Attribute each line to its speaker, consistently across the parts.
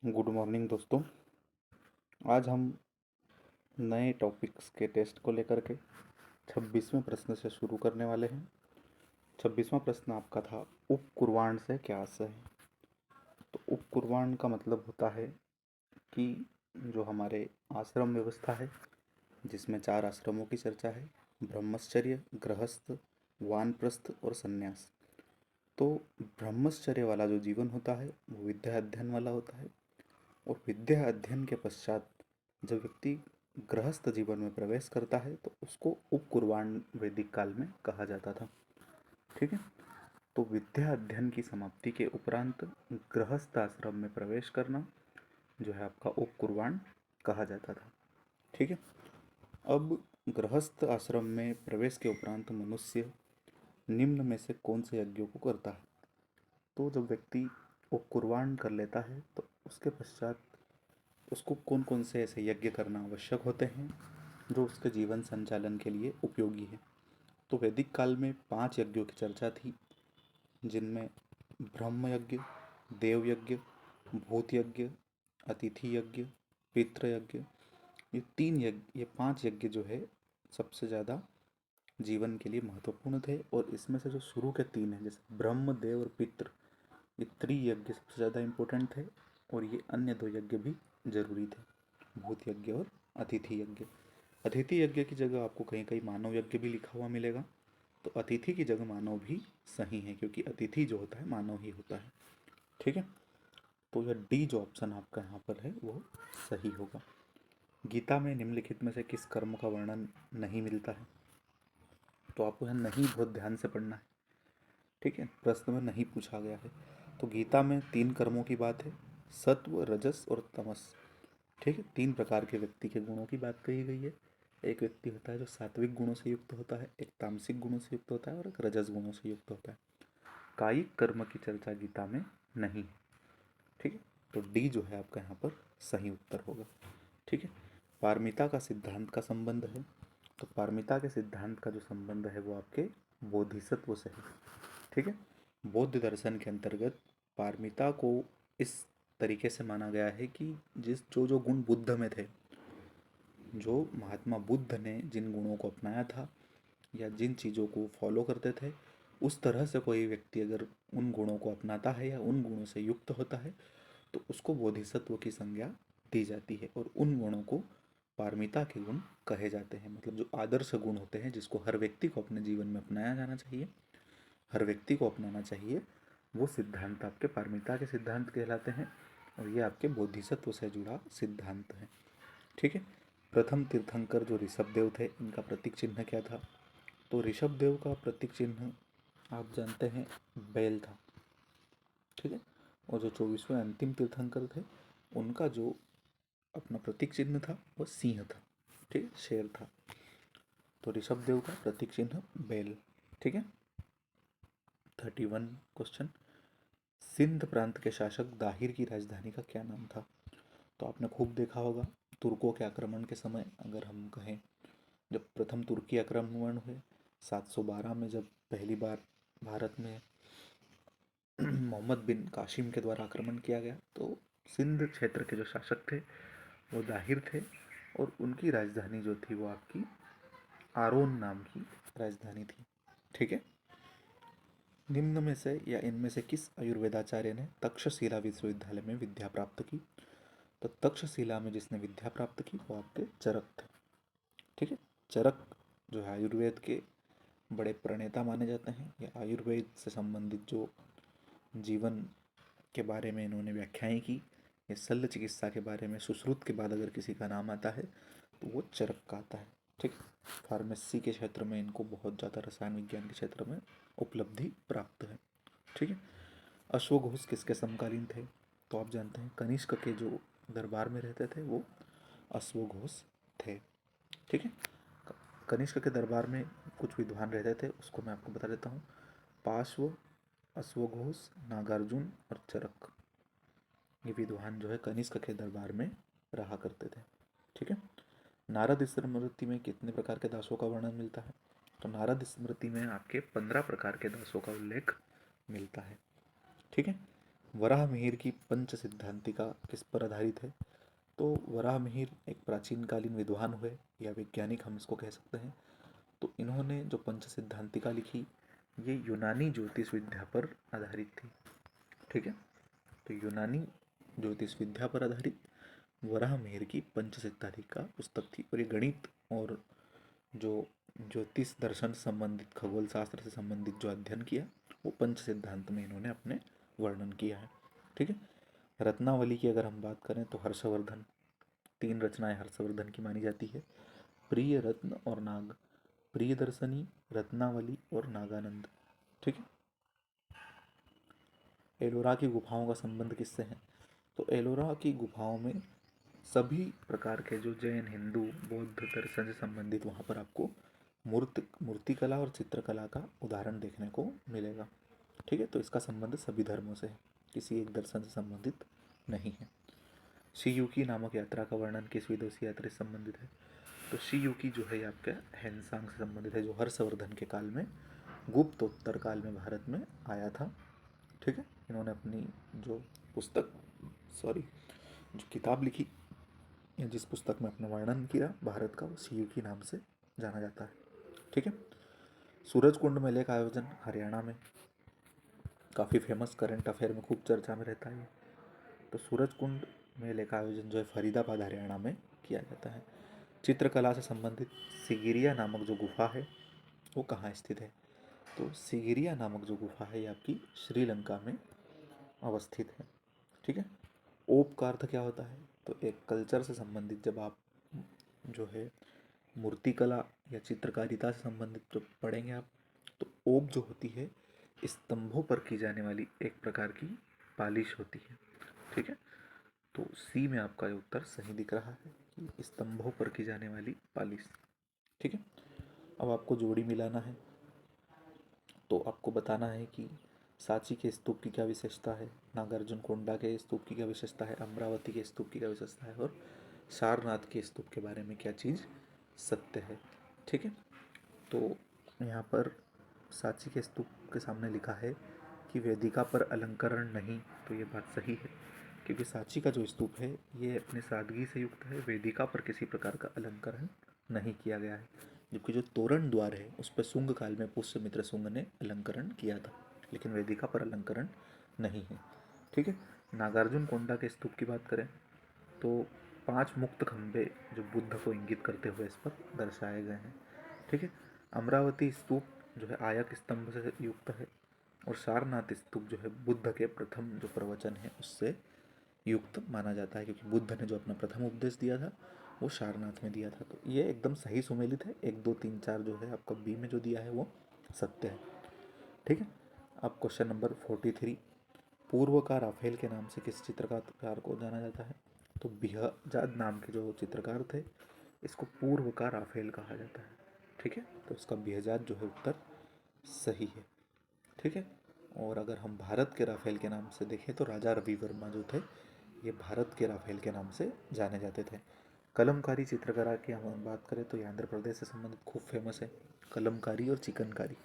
Speaker 1: Good morning दोस्तों। आज हम नए टॉपिक्स के टेस्ट को लेकर के 26वें प्रश्न से शुरू करने वाले हैं। 26वां प्रश्न आपका था, उपकुर्वाण से क्या आशय है। तो उपकुर्वाण का मतलब होता है कि जो हमारे आश्रम व्यवस्था है, जिसमें 4 आश्रमों की चर्चा है, ब्रह्मचर्य, गृहस्थ, वानप्रस्थ और संन्यास। तो ब्रह्मचर्य वाला जो जीवन होता है वो विद्या अध्ययन वाला होता है, और विद्या अध्ययन के पश्चात जब व्यक्ति गृहस्थ जीवन में प्रवेश करता है तो उसको उपकुर्वाण वैदिक काल में कहा जाता था। ठीक है। तो विद्या अध्ययन की समाप्ति के उपरांत गृहस्थ आश्रम में प्रवेश करना जो है आपका उपकुर्वाण कहा जाता था। ठीक है। अब गृहस्थ आश्रम में प्रवेश के उपरांत मनुष्य निम्न में से कौन से यज्ञों को करता है। तो जब व्यक्ति उपकुर्वाण कर लेता है तो उसके पश्चात उसको कौन कौन से ऐसे यज्ञ करना आवश्यक होते हैं जो उसके जीवन संचालन के लिए उपयोगी है। तो वैदिक काल में 5 यज्ञों की चर्चा थी, जिनमें ब्रह्म यज्ञ, देव यज्ञ, भूत यज्ञ, अतिथि यज्ञ, पितृ यज्ञ। ये 3 यज्ञ, ये 5 यज्ञ जो है सबसे ज़्यादा जीवन के लिए महत्वपूर्ण थे। और इसमें से जो शुरू के 3 हैं, जैसे ब्रह्म, देव और पितृ, ये त्रियज्ञ सबसे ज़्यादा इम्पोर्टेंट थे। और ये अन्य 2 यज्ञ भी जरूरी थे, भूत यज्ञ और अतिथि यज्ञ। अतिथि यज्ञ की जगह आपको कहीं कहीं मानव यज्ञ भी लिखा हुआ मिलेगा, तो अतिथि की जगह मानव भी सही है, क्योंकि अतिथि जो होता है मानव ही होता है। ठीक है। तो यह डी जो ऑप्शन आपका यहाँ पर है वो सही होगा। गीता में निम्नलिखित में से किस कर्म का वर्णन नहीं मिलता है। तो आपको यह नहीं बहुत ध्यान से पढ़ना है। ठीक है, प्रश्न में नहीं पूछा गया है। तो गीता में 3 कर्मों की बात है, सत्व, रजस और तमस। ठीक है, 3 प्रकार के व्यक्ति के गुणों की बात कही गई है। एक व्यक्ति होता है जो सात्विक गुणों से युक्त होता है, एक तामसिक गुणों से युक्त होता है और एक रजस गुणों से युक्त होता है। कायिक कर्म की चर्चा गीता में नहीं है। ठीक है। तो डी जो है आपका यहाँ पर सही उत्तर होगा। ठीक है। पारमिता का सिद्धांत का संबंध है। तो पारमिता के सिद्धांत का जो संबंध है वो आपके बोधिसत्व से है। ठीक है। बौद्ध दर्शन के अंतर्गत पारमिता को इस तरीके से माना गया है कि जिस जो जो गुण बुद्ध में थे, जो महात्मा बुद्ध ने जिन गुणों को अपनाया था या जिन चीज़ों को फॉलो करते थे, उस तरह से कोई व्यक्ति अगर उन गुणों को अपनाता है या उन गुणों से युक्त होता है तो उसको बोधिसत्व की संज्ञा दी जाती है। और उन गुणों को पारमिता के गुण कहे जाते हैं। मतलब जो आदर्श गुण होते हैं जिसको हर व्यक्ति को अपने जीवन में अपनाया जाना चाहिए, हर व्यक्ति को अपनाना चाहिए, वो सिद्धांत आपके पारमिता के सिद्धांत कहलाते हैं। और ये आपके बोधिसत्व से जुड़ा सिद्धांत है। ठीक है। प्रथम तीर्थंकर जो ऋषभ देव थे, इनका प्रतीक चिन्ह क्या था। तो ऋषभ देव का प्रतीक चिन्ह आप जानते हैं बैल था। ठीक है। और जो 24वें अंतिम तीर्थंकर थे, उनका जो अपना प्रतीक चिन्ह था वो सिंह था। ठीक है, शेर था। तो ऋषभ देव का प्रतीक चिन्ह बैल। ठीक है। 31 क्वेश्चन, सिंध प्रांत के शासक दाहिर की राजधानी का क्या नाम था। तो आपने खूब देखा होगा तुर्कों के आक्रमण के समय, अगर हम कहें जब प्रथम तुर्की आक्रमण हुए 712 में, जब पहली बार भारत में मोहम्मद बिन कासिम के द्वारा आक्रमण किया गया, तो सिंध क्षेत्र के जो शासक थे वो दाहिर थे। और उनकी राजधानी जो थी वो आपकी आरोन नाम की राजधानी थी। ठीक है। निम्न में से या इनमें से किस आयुर्वेदाचार्य ने तक्षशिला विश्वविद्यालय में विद्या प्राप्त की। तो तक्षशिला में जिसने विद्या प्राप्त की वो आपके चरक थे। ठीक है। चरक जो है आयुर्वेद के बड़े प्रणेता माने जाते हैं। या आयुर्वेद से संबंधित जो जीवन के बारे में इन्होंने व्याख्याएं की, या शल्य चिकित्सा के बारे में सुश्रुत के बाद अगर किसी का नाम आता है तो वो चरक का आता है। ठीक। फार्मेसी के क्षेत्र में इनको बहुत ज़्यादा, रसायन विज्ञान के क्षेत्र में उपलब्धि प्राप्त है। ठीक है। अश्वघोष किसके समकालीन थे। तो आप जानते हैं कनिष्क के जो दरबार में रहते थे वो अश्वघोष थे। ठीक है। कनिष्क के दरबार में कुछ विद्वान रहते थे, उसको मैं आपको बता देता हूँ। पार्श्व, अश्वघोष, नागार्जुन और चरक, ये विद्वान जो है कनिष्क के दरबार में रहा करते थे। ठीक है। नारद स्मृति में कितने प्रकार के दासों का वर्णन मिलता है। तो नारद स्मृति में आपके 15 प्रकार के दासों का उल्लेख मिलता है। ठीक है। वराहमिहिर की पंच सिद्धांतिका किस पर आधारित है? तो वराहमिहिर एक प्राचीन कालीन विद्वान हुए या वैज्ञानिक हम इसको कह सकते हैं। तो इन्होंने जो पंच सिद्धांतिका लिखी ये यूनानी ज्योतिष विद्या पर आधारित थी। ठीक है, तो यूनानी ज्योतिष विद्या पर आधारित वराहमिहिर की पंच सिद्धांतिका पुस्तक थी। और ये गणित और जो ज्योतिष दर्शन से संबंधित, खगोल शास्त्र से संबंधित जो अध्ययन किया वो पंच सिद्धांत में इन्होंने अपने वर्णन किया है। ठीक है, रत्नावली की अगर हम बात करें तो हर्षवर्धन, 3 रचनाएं हर्षवर्धन की मानी जाती है। प्रिय, रत्न और नाग, प्रियदर्शनी, रत्नावली और नागानंद। ठीक है, एलोरा की गुफाओं का संबंध किससे है? तो एलोरा की गुफाओं में सभी प्रकार के जो जैन, हिंदू, बौद्ध दर्शन से संबंधित वहाँ पर आपको मूर्तिकला और चित्रकला का उदाहरण देखने को मिलेगा। ठीक है, तो इसका संबंध सभी धर्मों से है, किसी एक दर्शन से संबंधित नहीं है। शियुकी नामक यात्रा का वर्णन किस विदेशी यात्रा से संबंधित है? तो शियुकी जो है आपका हैंसांग से संबंधित है, जो हर्षवर्धन के काल में, गुप्तोत्तर काल में भारत में आया था। ठीक है, इन्होंने अपनी जो पुस्तक, सॉरी, जो किताब लिखी या जिस पुस्तक में अपना वर्णन किया भारत का, वो शियुकी नाम से जाना जाता है। ठीक है, सूरजकुंड मेले का आयोजन हरियाणा में, काफ़ी फेमस, करंट अफेयर में खूब चर्चा में रहता है। तो सूरजकुंड मेले का आयोजन जो है फरीदाबाद हरियाणा में किया जाता है। चित्रकला से संबंधित सिगिरिया नामक जो गुफा है वो कहाँ स्थित है? तो सिगिरिया नामक जो गुफा है ये आपकी श्रीलंका में अवस्थित है। ठीक है, ओप का अर्थ क्या होता है? तो एक कल्चर से संबंधित, जब आप जो है मूर्तिकला या चित्रकारिता से संबंधित जो पढ़ेंगे आप, तो ओप जो होती है स्तंभों पर की जाने वाली एक प्रकार की पालिश होती है। ठीक है, तो सी में आपका ये उत्तर सही दिख रहा है कि स्तंभों पर की जाने वाली पालिश। ठीक है, अब आपको जोड़ी मिलाना है, तो आपको बताना है कि सांची के स्तूप की क्या विशेषता है, नागार्जुन कोंडा के स्तूप की क्या विशेषता है, अमरावती के स्तूप की क्या विशेषता है, और सारनाथ के स्तूप के बारे में क्या चीज़ सत्य है। ठीक है, तो यहाँ पर सांची के स्तूप के सामने लिखा है कि वेदिका पर अलंकरण नहीं, तो ये बात सही है, क्योंकि सांची का जो स्तूप है ये अपनी सादगी से युक्त है, वेदिका पर किसी प्रकार का अलंकरण नहीं किया गया है। जबकि जो तोरण द्वार है उस पर शुंग काल में पुष्यमित्र शुंग ने अलंकरण किया था, लेकिन वेदिका पर अलंकरण नहीं है। ठीक है, नागार्जुन कोंडा के स्तूप की बात करें तो 5 मुक्त खंभे जो बुद्ध को इंगित करते हुए इस पर दर्शाए गए हैं। ठीक है, अमरावती स्तूप जो है आयक स्तंभ से युक्त है, और सारनाथ स्तूप जो है बुद्ध के प्रथम जो प्रवचन है उससे युक्त माना जाता है, क्योंकि बुद्ध ने जो अपना प्रथम उपदेश दिया था वो सारनाथ में दिया था। तो ये एकदम सही सुमेलित है, 1 2 3 4 जो है आपका बी में जो दिया है वो सत्य है। ठीक है, अब क्वेश्चन नंबर 43, पूर्व का राफेल के नाम से किस चित्रकार को जाना जाता है? तो बिहजाद नाम के जो चित्रकार थे इसको पूर्व का राफेल कहा जाता है। ठीक है, तो इसका बिहजाद जो है उत्तर सही है। ठीक है, और अगर हम भारत के राफेल के नाम से देखें तो राजा रवि वर्मा जो थे ये भारत के राफेल के नाम से जाने जाते थे। कलमकारी चित्रकला की हम बात करें तो ये आंध्र प्रदेश से संबंधित खूब फेमस है, कलमकारी और चिकनकारी।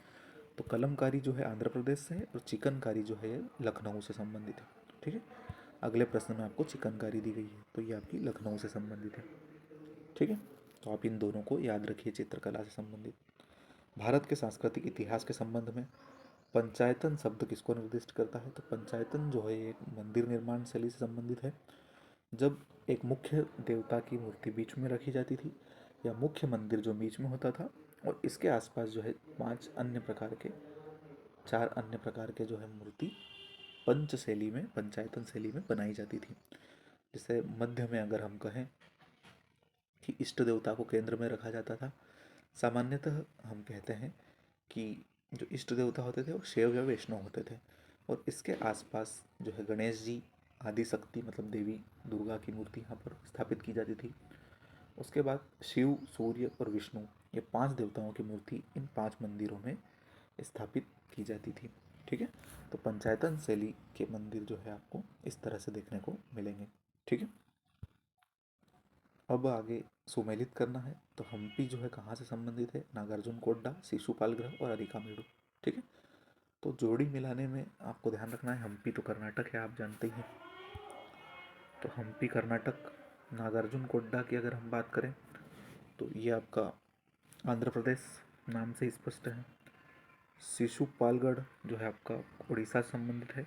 Speaker 1: तो कलमकारी जो है आंध्र प्रदेश से है और चिकनकारी जो है लखनऊ से संबंधित है। ठीक है, अगले प्रश्न में आपको चिकनकारी दी गई है तो ये आपकी लखनऊ से संबंधित है। ठीक है, तो आप इन दोनों को याद रखिए चित्रकला से संबंधित। भारत के सांस्कृतिक इतिहास के संबंध में पंचायतन शब्द किसको निर्दिष्ट करता है? तो पंचायतन जो है एक मंदिर निर्माण शैली से संबंधित है, जब एक मुख्य देवता की मूर्ति बीच में रखी जाती थी या मुख्य मंदिर जो बीच में होता था और इसके आसपास जो है 5 अन्य प्रकार के, 4 अन्य प्रकार के जो है मूर्ति पंच शैली में, पंचायतन शैली में बनाई जाती थी। जैसे मध्य में अगर हम कहें कि इष्ट देवता को केंद्र में रखा जाता था। सामान्यतः हम कहते हैं कि जो इष्ट देवता होते थे वो शैव या वैष्णव होते थे, और इसके आसपास जो है गणेश जी, आदि शक्ति मतलब देवी दुर्गा की मूर्ति यहाँ पर स्थापित की जाती थी। उसके बाद शिव, सूर्य और विष्णु, ये 5 देवताओं की मूर्ति इन 5 मंदिरों में स्थापित की जाती थी। ठीक है, तो पंचायतन शैली के मंदिर जो है आपको इस तरह से देखने को मिलेंगे। ठीक है, अब आगे सुमेलित करना है। तो हम्पी जो है कहाँ से संबंधित है? नागार्जुन कोंडा, शिशुपाल ग्रह और अरिकामेडू। ठीक है, तो जोड़ी मिलाने में आपको ध्यान रखना है, हम्पी तो कर्नाटक है, आप जानते ही हैं। तो हम्पी कर्नाटक। नागार्जुनकोंडा की अगर हम बात करें तो ये आपका आंध्र प्रदेश नाम से स्पष्ट है। शिशुपालगढ़ जो है आपका उड़ीसा से संबंधित है।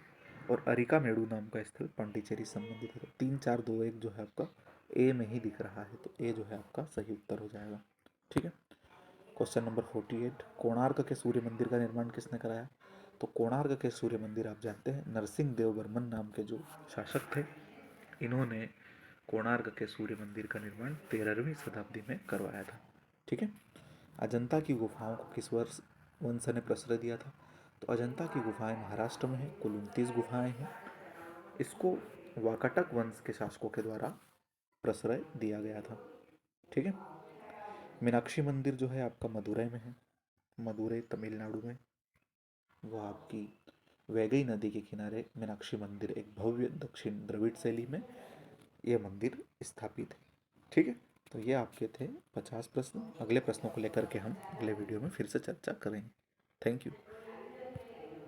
Speaker 1: और अरिकामेडु नाम का स्थल पांडिचेरी से संबंधित है। तो 3 4 2 1 जो है आपका ए में ही दिख रहा है, तो ए जो है आपका सही उत्तर हो जाएगा। ठीक है। क्वेश्चन नंबर 48, कोणार्क के सूर्य मंदिर का निर्माण किसने कराया? तो कोणार्क के सूर्य मंदिर आप जानते हैं नरसिंह देव बर्मन नाम के जो शासक थे, इन्होंने कोणार्क के सूर्य मंदिर का निर्माण 13वीं शताब्दी में करवाया था। ठीक है। अजंता की गुफाओं को किस वर्ष वंश ने प्रश्रय दिया था? तो अजंता की गुफाएं महाराष्ट्र में है, कुल 29 गुफाएं हैं। इसको वाकाटक वंश के शासकों के द्वारा प्रश्रय दिया गया था। ठीक है। मीनाक्षी मंदिर जो है आपका मदुरई में है, मदुरई तमिलनाडु में। वो आपकी वैगई नदी के किनारे मीनाक्षी मंदिर, एक भव्य दक्षिण द्रविड़ शैली में यह मंदिर स्थापित है। ठीक है। तो ये आपके थे 50 प्रश्न। अगले प्रश्नों को लेकर के हम अगले वीडियो में फिर से चर्चा करेंगे। Thank you.